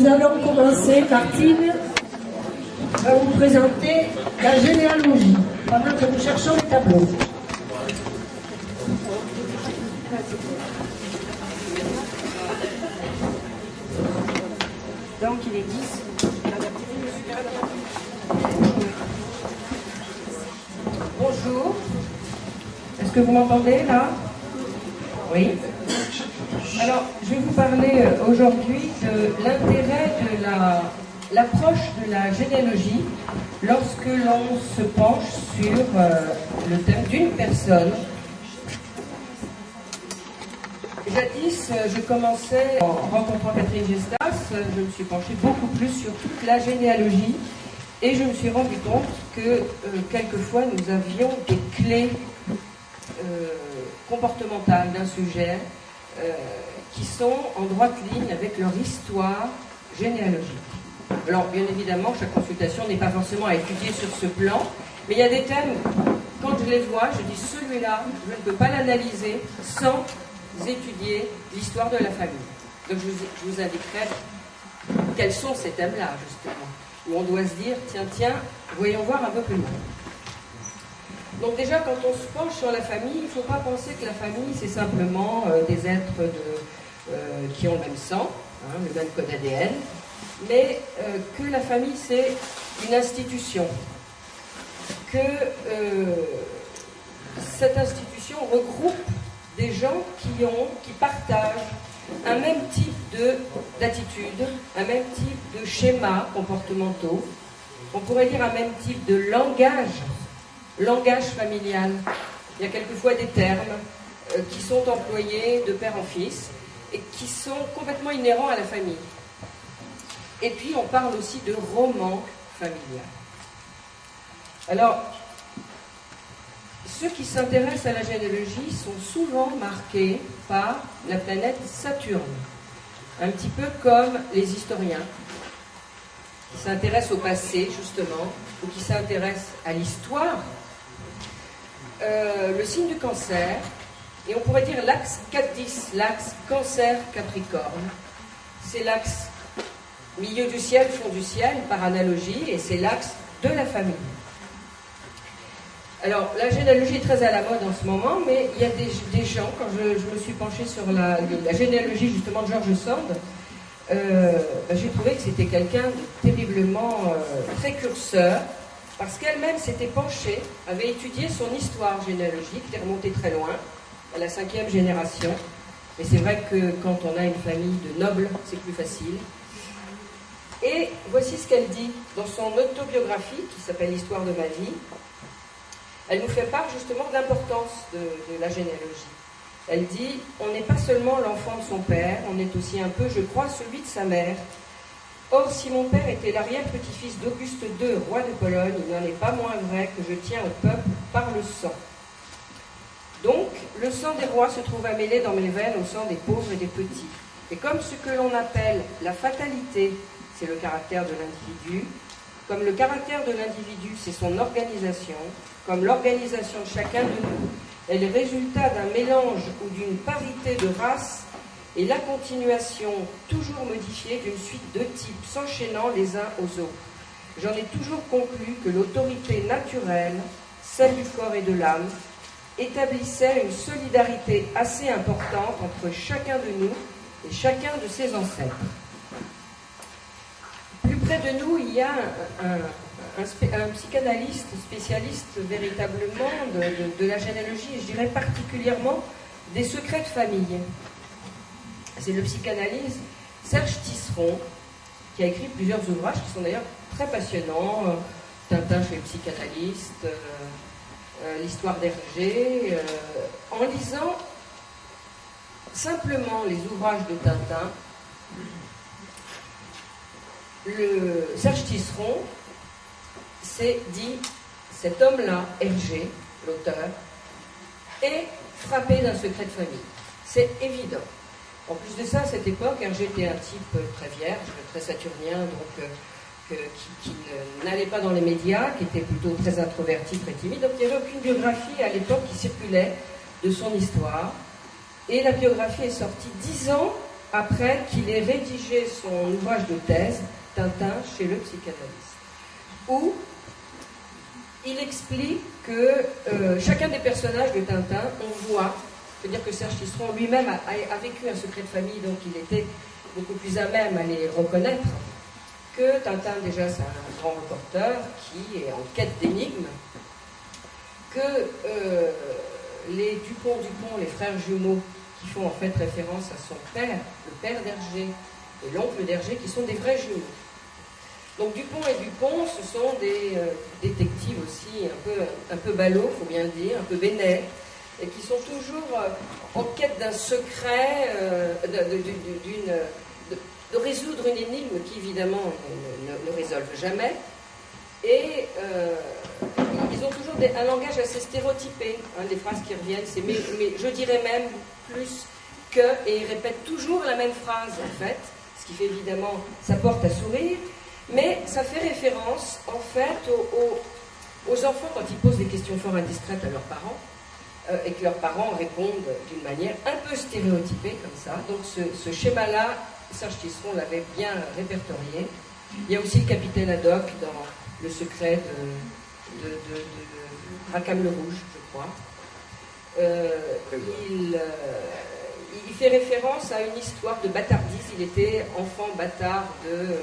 nous allons commencer par Tine va vous présenter la généalogie pendant que nous cherchons les tableaux. Donc il est 10. Bonjour. Est-ce que vous m'entendez là? Oui. Alors, je vais vous parler aujourd'hui de l'intérêt de l'approche de la généalogie lorsque l'on se penche sur le thème d'une personne. Jadis, je commençais en rencontrant Catherine Gestas, je me suis penchée beaucoup plus sur toute la généalogie et je me suis rendu compte que quelquefois nous avions des clés comportementales d'un sujet qui sont en droite ligne avec leur histoire généalogique. Alors, bien évidemment, chaque consultation n'est pas forcément à étudier sur ce plan, mais il y a des thèmes, quand je les vois, je dis celui-là, je ne peux pas l'analyser sans étudier l'histoire de la famille. Donc, je vous indiquerai quels sont ces thèmes-là, justement, où on doit se dire, tiens, voyons voir un peu plus loin. Donc déjà, quand on se penche sur la famille, il ne faut pas penser que la famille, c'est simplement des êtres qui ont le même sang, hein, le même code ADN, mais que la famille, c'est une institution, que cette institution regroupe des gens qui partagent un même type d'attitude, un même type de schémas comportementaux, on pourrait dire un même type de langage familial. Il y a quelquefois des termes qui sont employés de père en fils et qui sont complètement inhérents à la famille. Et puis on parle aussi de roman familial. Alors, ceux qui s'intéressent à la généalogie sont souvent marqués par la planète Saturne, un petit peu comme les historiens qui s'intéressent au passé justement, ou qui s'intéressent à l'histoire. Le signe du cancer, et on pourrait dire l'axe 4-10, l'axe cancer-capricorne, c'est l'axe milieu du ciel, fond du ciel, par analogie, et c'est l'axe de la famille. Alors, la généalogie est très à la mode en ce moment, mais il y a des gens, quand je me suis penchée sur la généalogie justement de George Sand, j'ai trouvé que c'était quelqu'un de terriblement précurseur, parce qu'elle-même s'était penchée, avait étudié son histoire généalogique, qui est remontée très loin, à la 5e génération. Et c'est vrai que quand on a une famille de nobles, c'est plus facile. Et voici ce qu'elle dit dans son autobiographie, qui s'appelle L'histoire de ma vie. Elle nous fait part justement de l'importance de la généalogie. Elle dit « On n'est pas seulement l'enfant de son père, on est aussi un peu, je crois, celui de sa mère. Or, si mon père était l'arrière-petit-fils d'Auguste II, roi de Pologne, il n'en est pas moins vrai que je tiens au peuple par le sang. Donc, le sang des rois se trouve à mêler dans mes veines au sang des pauvres et des petits. Et comme ce que l'on appelle la fatalité, c'est le caractère de l'individu, comme le caractère de l'individu, c'est son organisation, comme l'organisation de chacun de nous est le résultat d'un mélange ou d'une parité de races et la continuation toujours modifiée d'une suite de types s'enchaînant les uns aux autres. J'en ai toujours conclu que l'autorité naturelle, celle du corps et de l'âme, établissait une solidarité assez importante entre chacun de nous et chacun de ses ancêtres. Plus près de nous, il y a un psychanalyste spécialiste véritablement de la généalogie, et je dirais particulièrement des secrets de famille. C'est le psychanalyste Serge Tisseron, qui a écrit plusieurs ouvrages qui sont d'ailleurs très passionnants. Tintin chez le psychanalyste, l'histoire d'Hergé. En lisant simplement les ouvrages de Tintin, Serge Tisseron s'est dit, cet homme-là, Hergé, l'auteur, est frappé d'un secret de famille. C'est évident. En plus de ça, à cette époque, Hergé était un type très vierge, très saturnien, donc qui n'allait pas dans les médias, qui était plutôt très introverti, très timide. Donc il n'y avait aucune biographie à l'époque qui circulait de son histoire. Et la biographie est sortie 10 ans après qu'il ait rédigé son ouvrage de thèse, Tintin chez le psychanalyste, où il explique que chacun des personnages de Tintin, on voit, c'est-à-dire que Serge Tisseron lui-même a vécu un secret de famille, donc il était beaucoup plus à même à les reconnaître, que Tintin, déjà, c'est un grand reporter qui est en quête d'énigmes, que les Dupont, les frères jumeaux, qui font en fait référence à son père, le père d'Hergé et l'oncle d'Hergé, qui sont des vrais jumeaux. Donc Dupont et Dupont, ce sont des détectives aussi un peu ballots, il faut bien le dire, un peu bénets, et qui sont toujours en quête d'un secret, de résoudre une énigme qui évidemment ne résolvent jamais. Et ils ont toujours un langage assez stéréotypé, hein, des phrases qui reviennent, c'est mais je dirais même plus que, et ils répètent toujours la même phrase en fait, ce qui fait évidemment, ça porte à sourire, mais ça fait référence en fait aux enfants quand ils posent des questions fort indiscrètes à leurs parents, et que leurs parents répondent d'une manière un peu stéréotypée comme ça. Donc ce schéma-là, Serge Tisseron l'avait bien répertorié. Il y a aussi le capitaine Haddock dans Le secret de Rackham le Rouge, je crois. Il fait référence à une histoire de bâtardise. Il était enfant bâtard de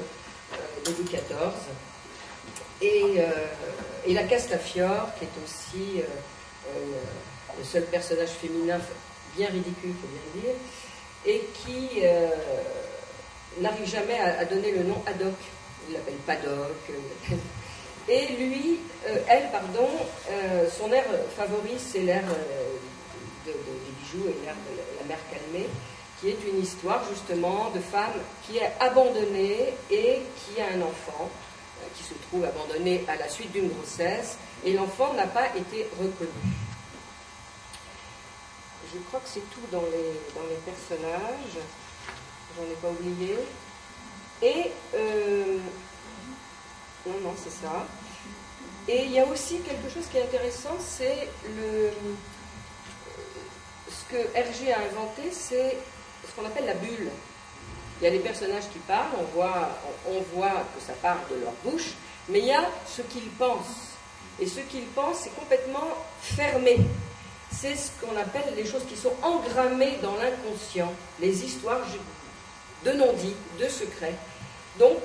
Louis XIV. Et la Castafiore, qui est aussi le seul personnage féminin bien ridicule, il faut bien le dire, et qui n'arrive jamais à donner le nom Haddock. Il l'appelle Paddock. Et lui, son air favori, c'est l'air des bijoux et l'air de la mer calmée, qui est une histoire justement de femme qui est abandonnée et qui a un enfant qui se trouve abandonné à la suite d'une grossesse, et l'enfant n'a pas été reconnu. Je crois que c'est tout dans les personnages, j'en ai pas oublié. Et non, c'est ça. Et il y a aussi quelque chose qui est intéressant, c'est ce que Hergé a inventé, c'est ce qu'on appelle la bulle. Il y a les personnages qui parlent, on voit que ça part de leur bouche, mais il y a ce qu'ils pensent. Et ce qu'ils pensent, c'est complètement fermé. C'est ce qu'on appelle les choses qui sont engrammées dans l'inconscient, les histoires de non-dits, de secrets. Donc,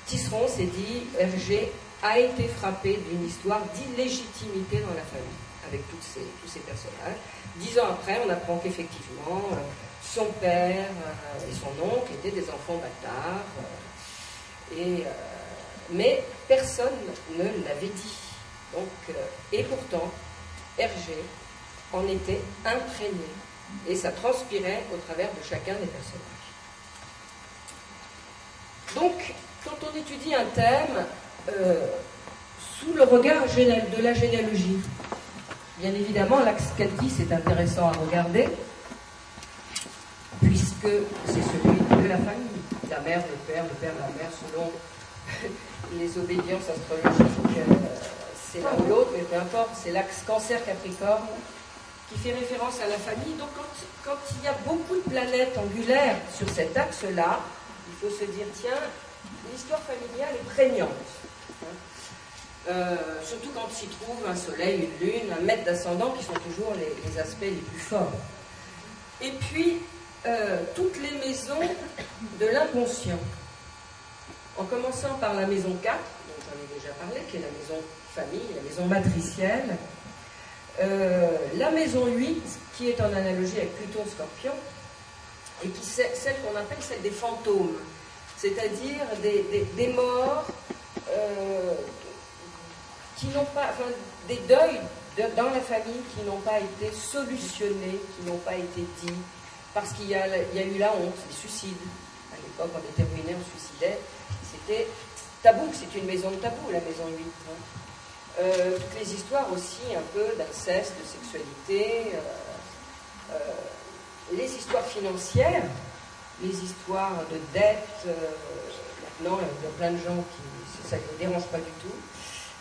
Tisseron s'est dit, Hergé a été frappé d'une histoire d'illégitimité dans la famille, avec tous ces personnages. 10 ans après, on apprend qu'effectivement, son père et son oncle étaient des enfants bâtards, mais personne ne l'avait dit. Donc, et pourtant, Hergé en était imprégné, et ça transpirait au travers de chacun des personnages. Donc, quand on étudie un thème, sous le regard de la généalogie, bien évidemment, l'axe Caldi, c'est intéressant à regarder, puisque c'est celui de la famille. La mère, le père, la mère, selon les obédiences astrologiques, c'est l'un ou l'autre, mais peu importe, c'est l'axe Cancer-Capricorne qui fait référence à la famille. Donc quand il y a beaucoup de planètes angulaires sur cet axe-là, il faut se dire, tiens, l'histoire familiale est prégnante. Surtout quand s'y trouve un soleil, une lune, un maître d'ascendant qui sont toujours les aspects les plus forts. Et puis, toutes les maisons de l'inconscient. En commençant par la maison 4, dont j'en ai déjà parlé, qui est la maison famille, la maison matricielle. La maison 8, qui est en analogie avec Pluton-Scorpion, et qui c'est celle qu'on appelle celle des fantômes, c'est-à-dire des morts qui n'ont pas, enfin, des deuils dans la famille qui n'ont pas été solutionnés, qui n'ont pas été dits, parce qu'il y a eu la honte, les suicides. À l'époque, on était ruinés, on suicidait. C'était tabou, c'est une maison de tabou, la maison 8. Toutes les histoires aussi, un peu d'inceste, de sexualité, les histoires financières, les histoires de dettes. Maintenant, il y a plein de gens qui ça ne les dérange pas du tout.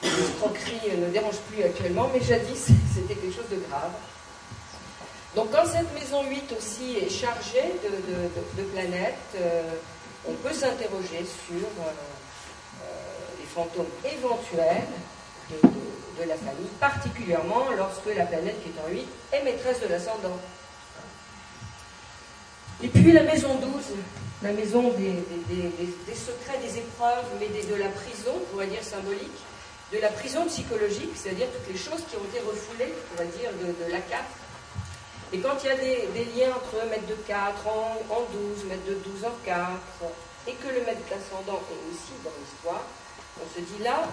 Les escroqueries ne dérangent plus actuellement, mais jadis, c'était quelque chose de grave. Donc quand cette maison 8 aussi est chargée de planètes, on peut s'interroger sur les fantômes éventuels de la famille, particulièrement lorsque la planète qui est en 8 est maîtresse de l'ascendant. Et puis la maison 12, la maison des secrets, des épreuves, mais de la prison, on pourrait dire symbolique, de la prison psychologique, c'est-à-dire toutes les choses qui ont été refoulées, on va dire, de la 4. Et quand il y a des liens entre mètre de 4 en 12, mètre de 12 en 4, et que le mètre d'ascendant est aussi dans l'histoire, on se dit là,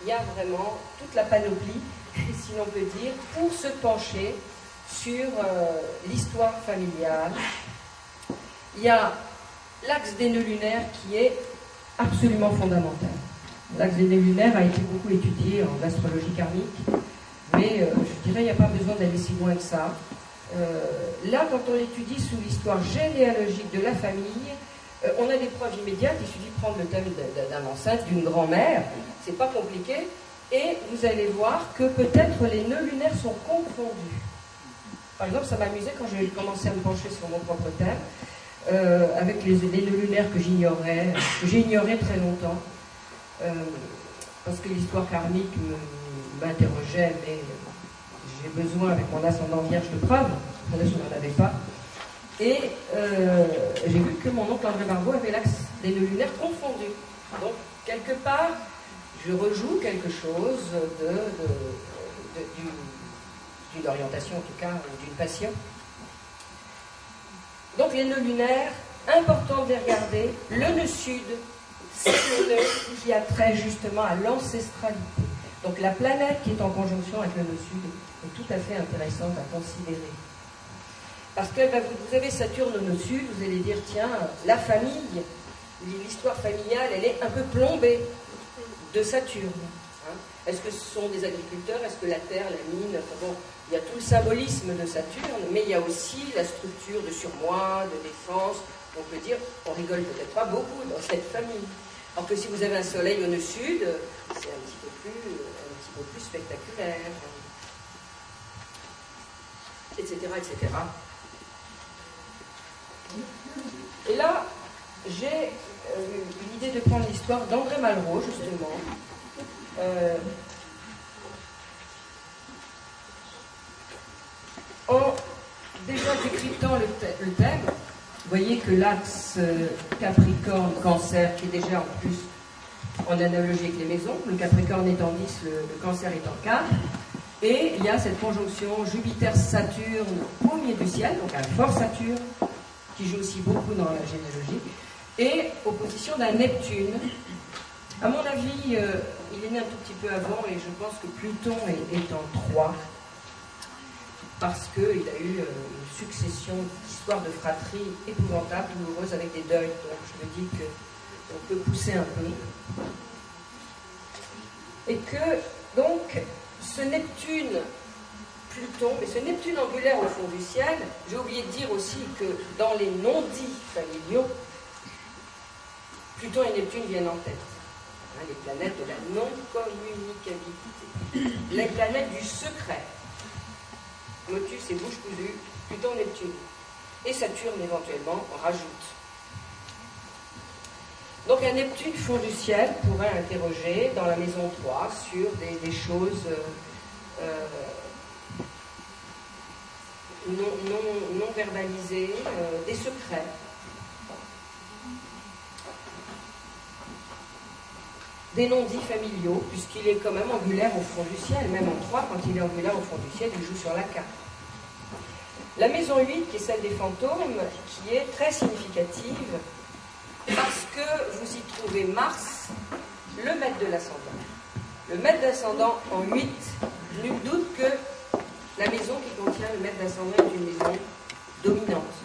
il y a vraiment toute la panoplie, si l'on peut dire, pour se pencher sur l'histoire familiale. Il y a l'axe des nœuds lunaires qui est absolument fondamental. L'axe des nœuds lunaires a été beaucoup étudié en astrologie karmique, mais je dirais qu'il n'y a pas besoin d'aller si loin que ça. Là, quand on l'étudie sous l'histoire généalogique de la famille, on a des preuves immédiates. Il suffit de prendre le thème d'un ancêtre, d'une grand-mère, c'est pas compliqué, et vous allez voir que peut-être les nœuds lunaires sont confondus. Par exemple, ça m'amusait quand j'ai commencé à me pencher sur mon propre thème, avec les nœuds lunaires que j'ai ignoré très longtemps, parce que l'histoire karmique m'interrogeait, mais j'ai besoin, avec mon ascendant vierge, de preuves. Là, je n'en avais pas. Et j'ai vu que mon oncle André Barbeau avait l'axe des nœuds lunaires confondus. Donc, quelque part, je rejoue quelque chose d'une orientation, en tout cas, ou d'une passion. Donc, les nœuds lunaires, important de les regarder. Le nœud sud, c'est le nœud qui a trait justement à l'ancestralité. Donc, la planète qui est en conjonction avec le nœud sud est tout à fait intéressante à considérer. Parce que vous avez Saturne au nœud sud, vous allez dire, tiens, la famille, l'histoire familiale, elle est un peu plombée de Saturne. Hein. Est-ce que ce sont des agriculteurs? Est-ce que la terre, la mine, enfin bon, il y a tout le symbolisme de Saturne, mais il y a aussi la structure de surmoi, de défense. On peut dire, on rigole peut-être pas beaucoup dans cette famille. Alors que si vous avez un soleil au nœud sud, c'est un petit peu plus spectaculaire, etc., etc. Et là, j'ai une idée de prendre l'histoire d'André Malraux, justement. En déjà décryptant le thème, vous voyez que l'axe Capricorne-Cancer, qui est déjà en plus en analogie avec les maisons, le Capricorne est en 10, le Cancer est en 4, et il y a cette conjonction Jupiter-Saturne au milieu du ciel, donc un fort Saturne, qui joue aussi beaucoup dans la généalogie, et opposition d'un Neptune. À mon avis, il est né un tout petit peu avant, et je pense que Pluton est en 3, parce qu'il a eu une succession d'histoires de fratrie épouvantables, douloureuses, avec des deuils. Donc je me dis qu'on peut pousser un peu. Et que, donc, ce Neptune, Pluton, mais ce Neptune angulaire au fond du ciel, j'ai oublié de dire aussi que dans les non-dits familiaux, Pluton et Neptune viennent en tête. Hein, les planètes de la non-communicabilité. Les planètes du secret. Motus et bouche cousue, Pluton, Neptune. Et Saturne, éventuellement, en rajoute. Donc un Neptune fond du ciel pourrait interroger dans la maison 3 sur des choses non verbalisées, des secrets. Des non-dits familiaux, puisqu'il est quand même angulaire au fond du ciel, même en 3, quand il est angulaire au fond du ciel, il joue sur la carte. La maison 8, qui est celle des fantômes, qui est très significative, parce que vous y trouvez Mars, le maître de l'ascendant. Le maître d'ascendant en 8, nul doute que la maison qui contient le maître d'ascendant est une maison dominante,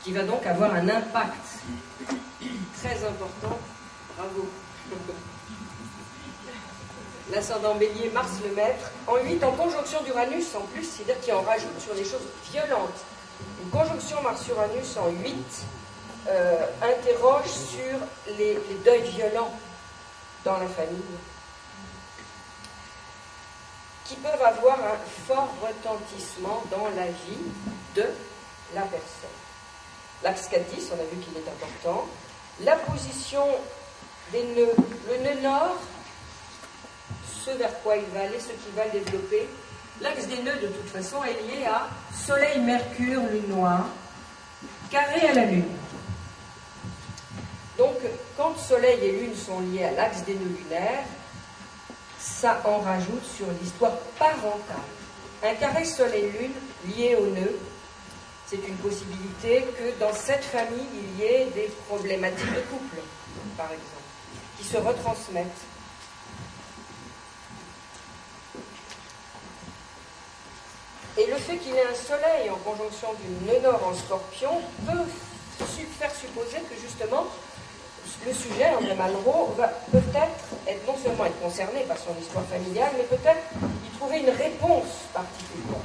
qui va donc avoir un impact très important. Bravo. L'ascendant bélier, Mars le maître, en 8 en conjonction d'Uranus en plus, c'est-à-dire qu'il en rajoute sur des choses violentes. Une conjonction Mars-Uranus en 8 interroge sur les deuils violents dans la famille, qui peuvent avoir un fort retentissement dans la vie de la personne. L'axe 4-10, on a vu qu'il est important. La position des nœuds, le nœud nord, ce vers quoi il va aller, ce qui va le développer. L'axe des nœuds, de toute façon, est lié à Soleil, Mercure, Lune noire, carré à la Lune. Donc, quand Soleil et Lune sont liés à l'axe des nœuds lunaires, ça en rajoute sur l'histoire parentale. Un carré Soleil-Lune lié au nœud, c'est une possibilité que dans cette famille, il y ait des problématiques de couple, par exemple, qui se retransmettent. Et le fait qu'il ait un soleil en conjonction du nœud nord en Scorpion peut faire supposer que justement, le sujet, André Malraux, va peut-être être non seulement être concerné par son histoire familiale, mais peut-être y trouver une réponse particulière.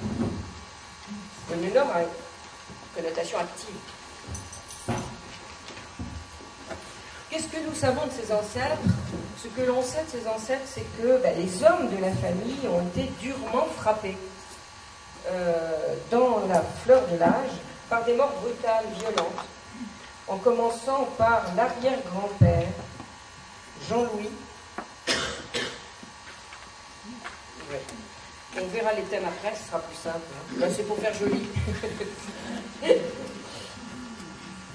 Le nœud nord a une connotation active. Qu'est-ce que nous savons de ses ancêtres? Ce que l'on sait de ses ancêtres, c'est que les hommes de la famille ont été durement frappés dans la fleur de l'âge par des morts brutales, violentes, en commençant par l'arrière-grand-père, Jean-Louis. Ouais. On verra les thèmes après, ce sera plus simple. Hein. Là, c'est pour faire joli.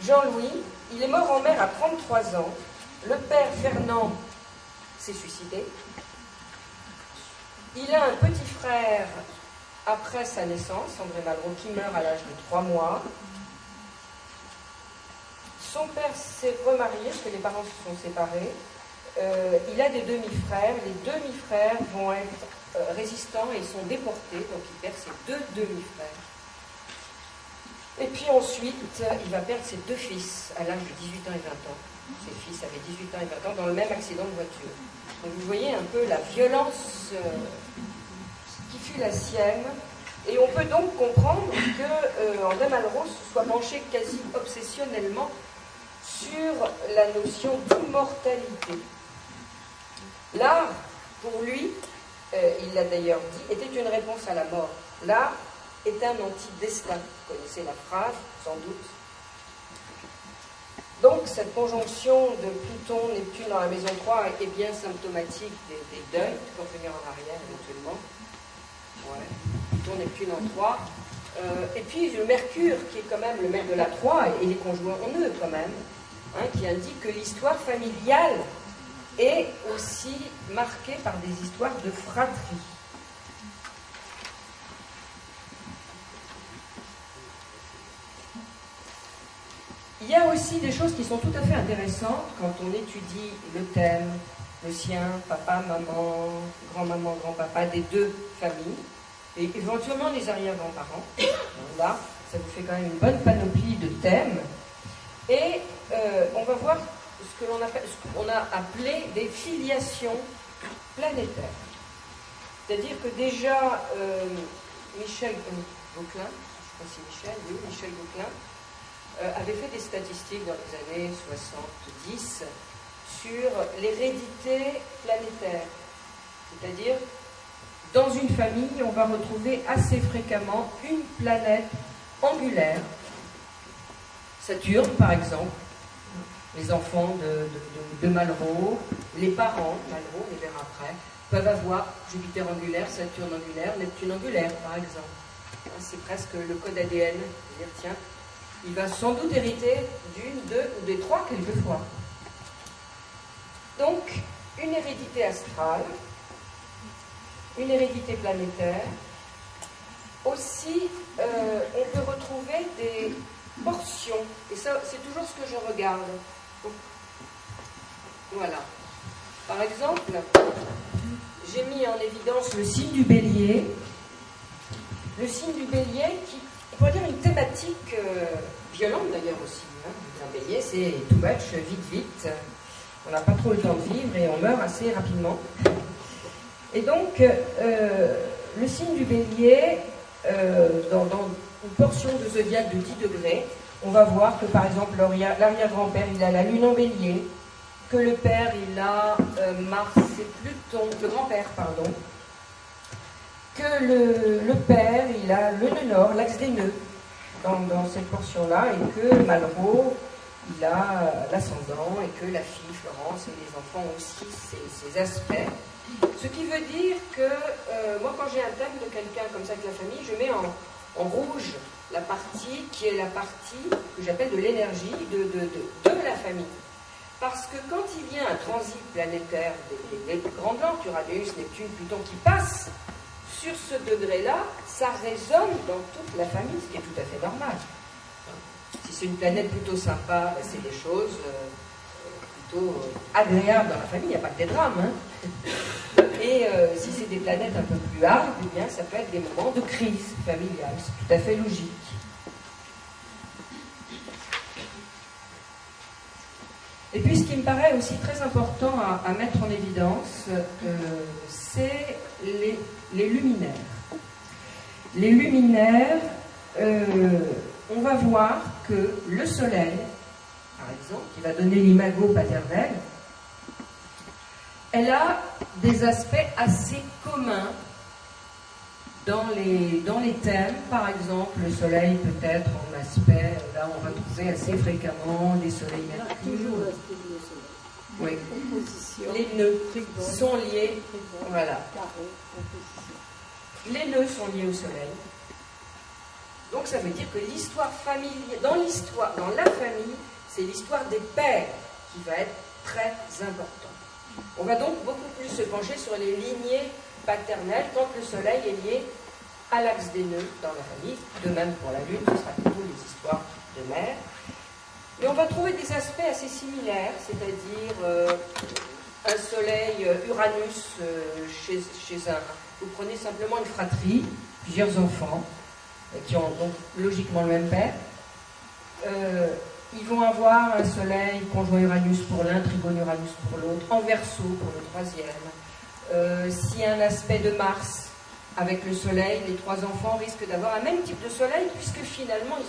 Jean-Louis, il est mort en mer à 33 ans. Le père Fernand s'est suicidé. Il a un petit frère après sa naissance, André Malraux, qui meurt à l'âge de 3 mois. Son père s'est remarié, parce que les parents se sont séparés. Il a des demi-frères. Les demi-frères vont être résistants et ils sont déportés, donc il perd ses 2 demi-frères. Et puis ensuite, il va perdre ses 2 fils à l'âge de 18 ans et 20 ans. Ses fils avaient 18 ans et 20 ans dans le même accident de voiture. Donc vous voyez un peu la violence qui fut la sienne. Et on peut donc comprendre que André Malraux se soit penché quasi obsessionnellement sur la notion d'immortalité. L'art, pour lui, il l'a d'ailleurs dit, était une réponse à la mort. L'art est un anti-destin. Vous connaissez la phrase, sans doute. Donc, cette conjonction de Pluton, Neptune dans la maison 3 est bien symptomatique des deuils, pour revenir en arrière éventuellement. Ouais. Pluton, Neptune en 3. Et puis le Mercure, qui est quand même le maire de la 3, et les conjoints en eux quand même, hein, qui indique que l'histoire familiale est aussi marquée par des histoires de fratrie. Il y a aussi des choses qui sont tout à fait intéressantes quand on étudie le thème, le sien, papa, maman, grand-maman, grand-papa, des 2 familles, et éventuellement les arrière-grands-parents. Là, ça vous fait quand même une bonne panoplie de thèmes. Et on va voir ce qu'on a appelé des filiations planétaires. C'est-à-dire que déjà, Michel Gauquelin, je ne sais pas si Michel Gauquelin, avait fait des statistiques dans les années 70 sur l'hérédité planétaire. C'est-à-dire, dans une famille, on va retrouver assez fréquemment une planète angulaire. Saturne, par exemple, les enfants de Malraux, les parents, Malraux, on les verra après, peuvent avoir Jupiter angulaire, Saturne angulaire, Neptune angulaire, par exemple. C'est presque le code ADN. C'est-à-dire, tiens, il va sans doute hériter d'une, 2 ou des 3 quelquefois. Donc, une hérédité astrale, une hérédité planétaire. Aussi, on peut retrouver des portions, et ça, c'est toujours ce que je regarde. Donc, voilà. Par exemple, j'ai mis en évidence le signe du Bélier. Le signe du Bélier qui, on pourrait dire, une thématique violente d'ailleurs aussi. Hein. Un Bélier, c'est too much, vite. On n'a pas trop le temps de vivre et on meurt assez rapidement. Et donc, le signe du Bélier, dans une portion de zodiaque de 10 degrés, on va voir que par exemple l'arrière-grand-père, il a la lune en Bélier, que le père, il a Mars et Pluton, le grand-père, pardon, que le père, il a le nœud nord, l'axe des nœuds, dans cette portion-là, et que Malraux, il a l'ascendant, et que la fille, Florence, et les enfants ont aussi ces aspects. Ce qui veut dire que, moi, quand j'ai un thème de quelqu'un comme ça avec la famille, je mets en rouge la partie qui est la partie que j'appelle de l'énergie de la famille. Parce que quand il y a un transit planétaire des grandes lampes, Uranus, Neptune, Pluton, qui passe sur ce degré-là, ça résonne dans toute la famille, ce qui est tout à fait normal. Si c'est une planète plutôt sympa, ben c'est des choses plutôt agréables dans la famille, il n'y a pas que des drames. Hein. Et si c'est des planètes un peu plus hardes, eh bien, ça peut être des moments de crise familiale, c'est tout à fait logique. Et puis ce qui me paraît aussi très important à mettre en évidence, c'est les luminaires. Les luminaires, on va voir que le soleil, par exemple, qui va donner l'imago paternel, elle a des aspects assez communs dans les thèmes. Par exemple, le soleil peut être en aspect, là on va trouver assez fréquemment des soleils mercure. Oui. Les nœuds sont liés, voilà. Les nœuds sont liés au soleil. Donc ça veut dire que l'histoire familiale, dans la famille, c'est l'histoire des pères qui va être très importante. On va donc beaucoup plus se pencher sur les lignées paternelles quand le soleil est lié à l'axe des nœuds dans la famille. De même pour la lune, ce sera plutôt les histoires de mère. Et on va trouver des aspects assez similaires, c'est-à-dire un soleil Uranus chez un... Vous prenez simplement une fratrie, plusieurs enfants, qui ont donc logiquement le même père. Ils vont avoir un soleil conjoint Uranus pour l'un, trigone Uranus pour l'autre, en Verseau pour le troisième. S'il y a un aspect de Mars avec le soleil, les trois enfants risquent d'avoir un même type de soleil, puisque finalement ils ont